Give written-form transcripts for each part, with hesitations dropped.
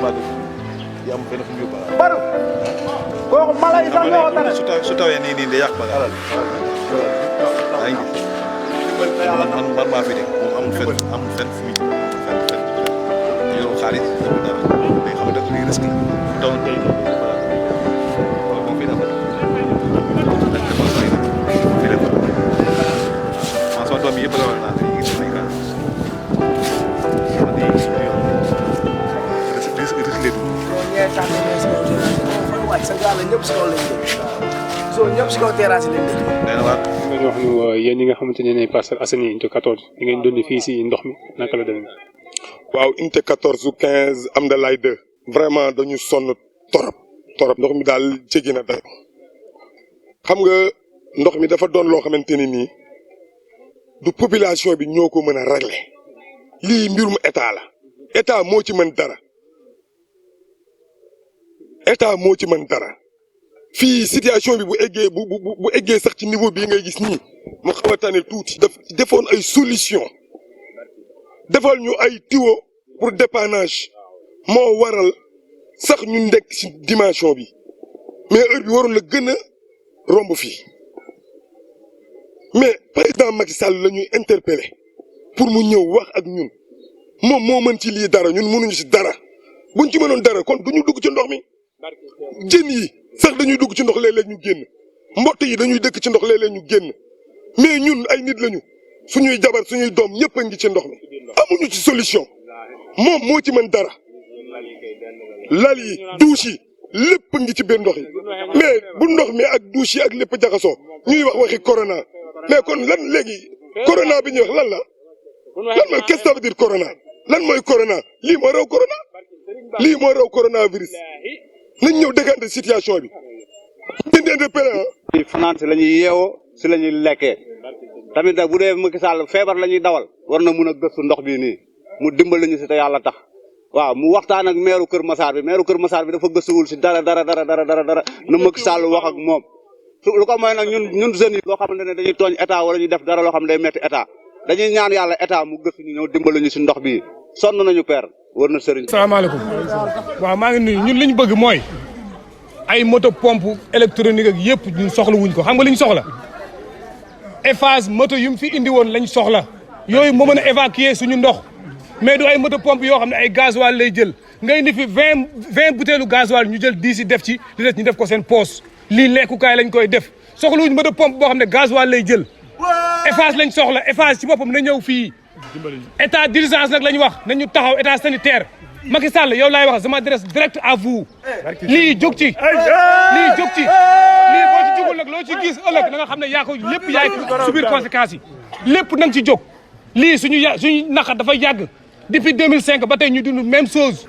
damaa dëkk yi am fenn fu ñu yóbbu baru kooku mala yi sax ñoo ko tane su tawee nii day yàq ba alal yaa ngi man maa fi de moom amul fenn fu muy fenn yoroo xaalis dara day xam ne lii risque la taw tey wala moom fii dafa ak dépense fii la man sama doom yi yëpp la war naa dañuy gis ay cas ñëpp si kaw terrasse lañ dëkk. nga wax ñu yéen ñi nga xamante ne Parcelles Assainies unité 14 di ngeen dund fii si ndox mi naka la demee. waaw unité 14 ou 15 Amdalaay 2 vraiment dañu sonn torop ndox mi daal jéggi na dayo xam nga ndox mi dafa doon loo xamante ne nii du population bi ñoo ko mën a régler lii mbirum état la état moo ci mën dara fii situation bi bu eggee sax ci niveau bii ngay gis nii mu xaw a tane tuuti defoon ay solution defal ñu ay tuyau pour dépannage moo waral sax ñu nekk ci dimension bi mais heure bi waroon la gën a romb fii mais président Macky Sall la ñuy interpeller pour mu ñëw wax ak ñun moom moo mën ci lii dara ñun mënuñu ci dara buñ ci mënoon dara kon duñu dugg ci ndox mi jën yi sax dañuy dugg ci ndox léeg-léeg ñu génn mbott yi dañuy dëkk ci ndox léeg-léeg ñu génn mais ñun ay nit lañu suñuy jabar suñuy doom ñëpp a ngi ci ndox mi amuñu ci solution moom moo ci mën dara lal yi douche yi lépp ngi ci biir ndox yi mais bu ndox mi ak douche yi ak lépp jaxasoo ñuy wax waxi corona mais kon lan léegi corona bi ñuy wax lan la lan mooy qu'est-ce que ça veut dire corona lan mooy corona lii moo raw coronavirus nañ ñëw déggante situation bi ngeen di interpellé ci fanaan si la ñuy yeewoo si la ñuy lekkee tamit nag bu dee Macky Sall feebar la ñuy dawal war na mun a gëstu ndox bii nii mu dimbali ñu si te yàlla tax waaw mu waxtaan ak meeru Kër Massar bi dafa gëstuwul si dara na Macky Sall wax ak moom lu ko mooy nag ñun jeunes yi loo xamante ne dañuy tooñ état wala ñuy def dara loo xam ne day metti état dañuy ñaan yàlla état mu gëstu ñu ñëw dimbali ñu si ndox bii sonn nañu père war na sëriñ. salaamaaleykum waaw maa ngi nuyu ñun li ñu bëgg mooy ay moto pompe électronique ak yëpp ñun soxla wuñ ko xam nga li ñu soxla Eiffage moto yu mu fi indi woon lañ soxla yooyu moo mën a évacuer suñu ndox mais du ay moto pompe yoo xam ne ay gasoil lay jël nga indi fi 20 butéelu gasoil ñu jël 10 yi def ci li des ñu def ko seen poos lii lekkukaay lañ koy def soxla wuñ moto pompe boo xam ne gasoil lay jël Eiffage lañ soxla Eiffage ci boppam na ñëw fii état d'urgence nag la ñu wax nañu taxaw état sanitaire Macky Sall yow laay wax je m'adresse direct à vous lii jóg ci lii boo ci jógul nag loo ci gis ëllëg na nga xam ne yaa ko lépp yaay subir conséquences yi lépp na nga ci jóg lii suñu naqar dafa yàgg depuis 2005 ba tey ñu dund même chose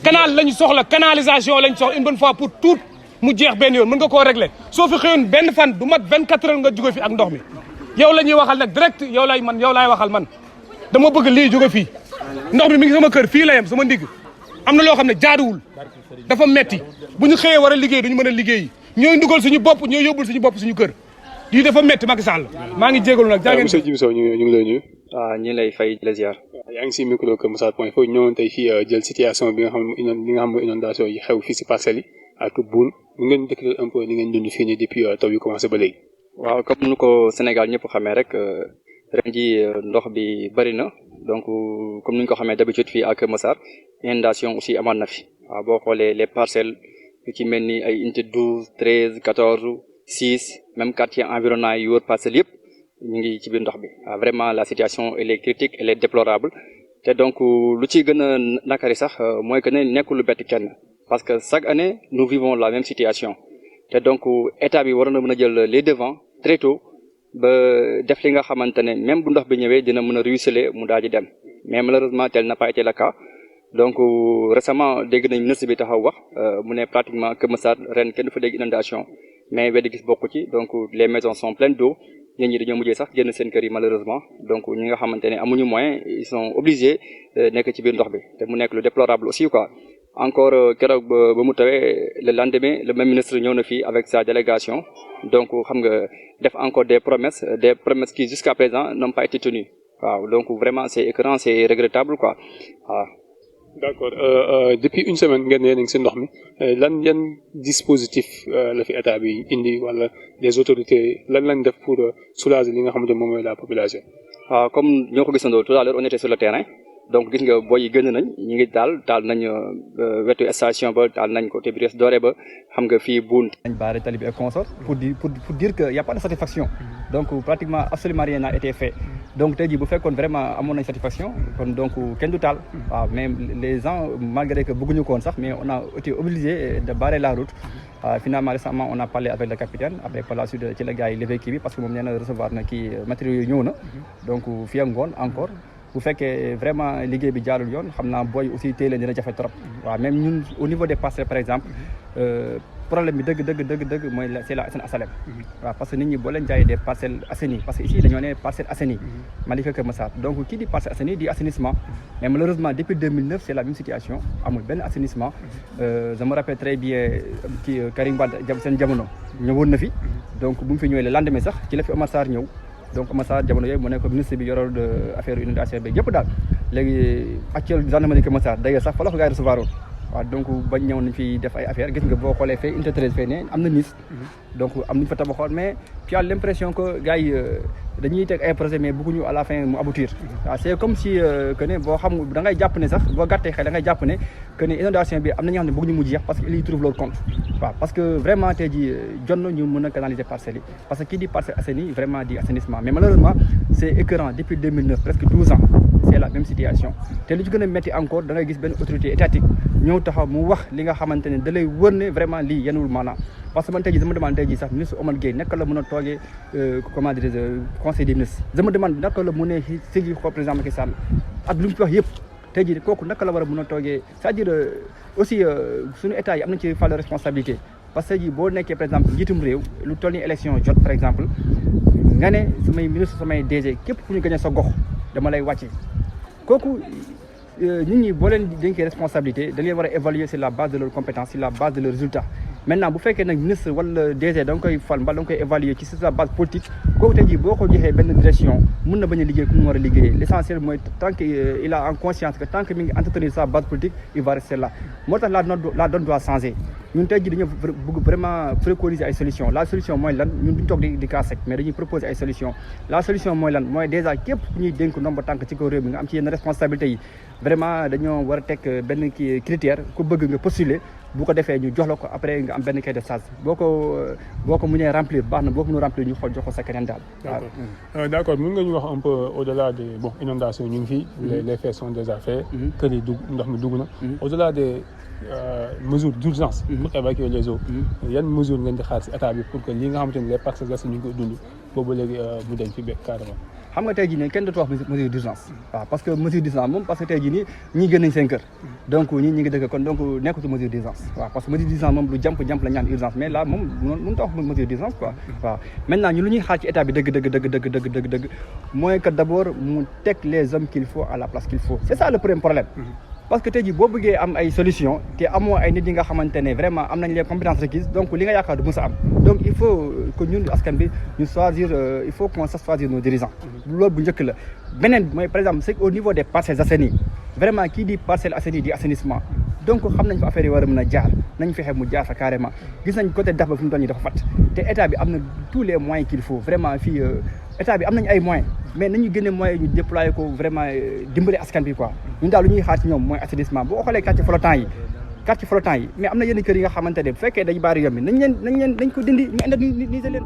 canal lañu soxla canalisation lañ soxla une bonne fois pour tout mu jeex benn yoon mën nga koo régler soo fi xëyoon benn fan du mat 24 heures nga jóge fi ak ndox mi yow la ñuy waxal nag direct yow laay waxal man dama bëgg lii jóge fii ndox mi ngi sama kër fii la yem sama ndigg am na loo xam ne jaaduwul dafa metti bu ñu xëyee war a liggéey duñu mën a liggéey ñooy ndugal suñu bopp ñooy yóbbul suñu bopp suñu kër lii dafa metti Macky Sall maa ngi jégalu nag jaa monsieur Djibi Sow ñu ngi lay nuyu. waaw ñi lay fay la ziar. yaa ngi si micro Kër Massar point foofu ñëwoon tey fii jël situation bi nga xam ne inondation yi xew fii si parcelles yi ak Boune mu ngeen décrire un peu ni ngeen dund fii nii depuis taw yu commencé ba léegi. waaw comme nu ko Sénégal ñëpp xamee rek ren ji ndox bi bëri na donc comme ni ñu ko xamee d'habitude fii à Kër Massar inondation aussi amoon na fi waaw boo xoolee les parcelles yu ci mel ni ay unité 12 13 14 6 même quartier environnant yi wër parcelles yëpp ñu ngi ci biir ndox bi waaw vraiment la situation elle est critique elle est déplorable te donc lu ci gën a nakari sax mooy que ne nekkul lu bett kenn parce que chaque année nous vivons la même situation te donc état bi waroon na mën a jël les devants très tôt ba def li nga xamante ne même bu ndox bi ñëwee dina mën a ruisseler mu daal di dem mais malheureusement tel n'a pas été le cas donc récemment dégg nañ ministre bi taxaw wax mu ne pratiquement Kër Massar ren kenn du fa dégg inondation mais weddi gis bokku ci donc les maisons sont pleines d'eau ñit ñi dañoo mujjee sax génn seen kër yi malheureusement donc ñi nga xamante ne amuñu moyen ils sont obligés nekk ci biir ndox bi te mu nekk lu déplorable aussi quoi encore keroog ba mu tawee le lendemain le même ministre ñëw na fii avec sa délégation donc xam nga def encore des promesses qui jusqu'à présent n'ont pas été tenues waaw donc vraiment c'est écœurant c'est regrettable quoi waaw. d'accord depuis une semaine ngeen yéen a ngi si ndox mi yan dispositif la fi état bi indi wala les autorités lan lañ def pour soulager li nga xamante ne moom mooy la population. waaw comme ñoo ko gisandoo tout à l'heure on était sur le terrain donc gis nga boy yi gën nañ ñi ngi taal nañ wetu station ba taal nañ côté Brioche Dorée ba xam nga fii buun nañ baare tali bi et consort pour dire que y a pas de satisfaction donc pratiquement absolument rien n'a été fait donc tey jii bu fekkoon vraiment amoon nañ satisfaction kon donc kenn du taal waaw mais les gens malgré que bëgguñu ko woon sax mais on a été obligé de barrer la route finalement récemment on a parlé avec le capitaine après par la suite ci la gars yi levé kii bi parce que moom nee na recevoir na kii matériaux yi ñëw na donc fii ak ngoon encore bu fekkee vraiment liggéey bi jaarul yoon xam naa booy aussi téye leen dina jafe trop waaw même ñun au niveau des parcelles par exemple problème bi dëgg mooy c'est la SN HLM waaw parce que nit ñi boo leen jaayee des parcelles assainies parce que ici dañoo ne parcelles assainies Malika Keur Massar donc kii di parcelle assainies di assainissement mais malheureusement depuis 2009 c'est la même situation amul benn assainissement je me rappelle très bien kii Karim Wade seen jamono ñëwoon na fi donc bu mu fi ñëwee le lendemain sax ci la fi Omar Sarr ñëw donc Omar Sarr jamono yooyu mu nekk ministre bi yoroon affaire inondation bi yëpp daal léegi actuel gendarmerie Keur Massar d'ailleurs sax fa la ko gars yi recevoir woon waaw donc bañ ñëw nañ fi def ay affaire gis nga boo xoolee fee unité 13 fee ne am na niis donc am nañu fa tabaxoon mais tu as l'impression que gars yi dañuy teg ay projet mais bëgguñu à la fin mu aboutir waaw c'est comme si que ne boo xam da ngay jàpp ne sax boo gàttee xel da ngay jàpp ne que ne inondation bi am na ñoo xam ne bëgguñu mu jeex parce que ils y trouvent leur compte waaw parce que vraiment tey jii jot na ñu mën a canaliser parcelles yi parce que kii di Parcelles Assainies vraiment di assainissement mais malheureusement c'est écœurant depuis 2009 presque 12 ans c'est la même situation te li ci gën a métti encore da ngay gis benn autorité étatique ñëw taxaw mu wax li nga xamante ne da lay wër ne vraiment lii yenuwul maanaam parce que man tey jii dama demande tey jii sax ministre Omar Gueye naka la mën a toogee comment dire conseil des ministres dama demande naka la mën a sigi xool président Macky Sall ak lu mu ci wax yëpp tey jii kooku naka la war a mën a toogee c'est-à-dire aussi suñu état yi am nañ ci fàll responsabilité parce que tey jii boo nekkee par exemple njiitum réew lu toll ni élection jot par exemple nga ne samay ministre samay DG képp ku ñu gagné sa gox dama lay wàcce kooku nit ñi boo leen dénkee responsabilité da leen war a évaluer sur la base de leurs compétences sur la base de leurs résultats maintenant bu fekkee nag ministre wala DG da nga koy fal mbala da nga koy évaluer ci sur la base politique kooku tey jii boo ko joxee benn direction mën na bañ a liggéey ku mu war a liggéeyee l'essentiel mooy tant que il a en conscience que tant que mi ngi entretenir sa base politique il va rester là moo tax la donne doit changer ñun tey jii dañoo bëgg vraiment préconiser ay solutions la solution mooy lan ñun duñ toog di cas sec mais dañuy proposer ay solutions la solution mooy lan mooy déjà képp ku ñuy dénk ndomba tànk ci kaw réew mi nga am ci yenn responsabilités yi vraiment dañoo war a teg benn kii critère ku bëgg nga postuler bu ko defee ñu jox la ko après nga am benn cahier de charge boo ko mënee remplir baax na boo ko mënul remplir ñu xool jox ko sa keneen daal. d'accord mën nga ñu wax un peu au-delà des inondations ñu ngi fi. les faits sont déjà faits. kër yi ndox mi dugg na. au-delà des mesures d'urgence. pour évacuer les eaux. yan mesures ngeen di xaar ci état bi pour que li nga xamante ne les parcelles ñu ngi koy dund boobu léegi mu dañ fi carrément. xam nga tey jii nii kenn dootu wax mesure d'urgence waaw parce que mesure d'urgence moom parce que tey jii nii ñii gën nañ seen kër donc ñi ngi dëkk kon donc nekkatu mesure d'urgence waaw parce que mesure d'urgence moom lu jàmp la ñaan urgence mais là moom mënu ta wax mesure d'urgence quoi waaw maintenant ñu lu ñuy xaar ci état bi dëgg mooy que d'abord mu teg les hommes qu'il faut à la place qu'il faut c'est ça le premier problème parce que tey jii boo bëggee am ay solution te amoo ay nit yi nga xamante ne vraiment am nañ les compétences requises donc li nga yaakaar du mës a am donc il faut que ñun askan bi ñu choisir il faut qu'on sache choisir nos dirigeants loolu bu njëkk la beneen mooy par exemple c'est au niveau des Parcelles Assainies vraiment kii di Parcelles Assainies di assainissement donc xam nañ fa affaire yi war a mën a jaar nañ fexe mu jaar fa carrément gis nañ côté dax ba fi mu toll nii dafa fat te état bi am na tous les moyens qu'il faut vraiment fii état bi am nañu ay moyens mais nañu génne moyens ñu déployer ko vraiment dimbali askan bi quoi ñun daal lu ñuy xaar ci ñoom mooy assainissement boo xoolee quartier flottant yi mais am na yenn kër yi nga xamante ne bu fekkee dañu baari yombi nañ ko dindi ñu indemniser leen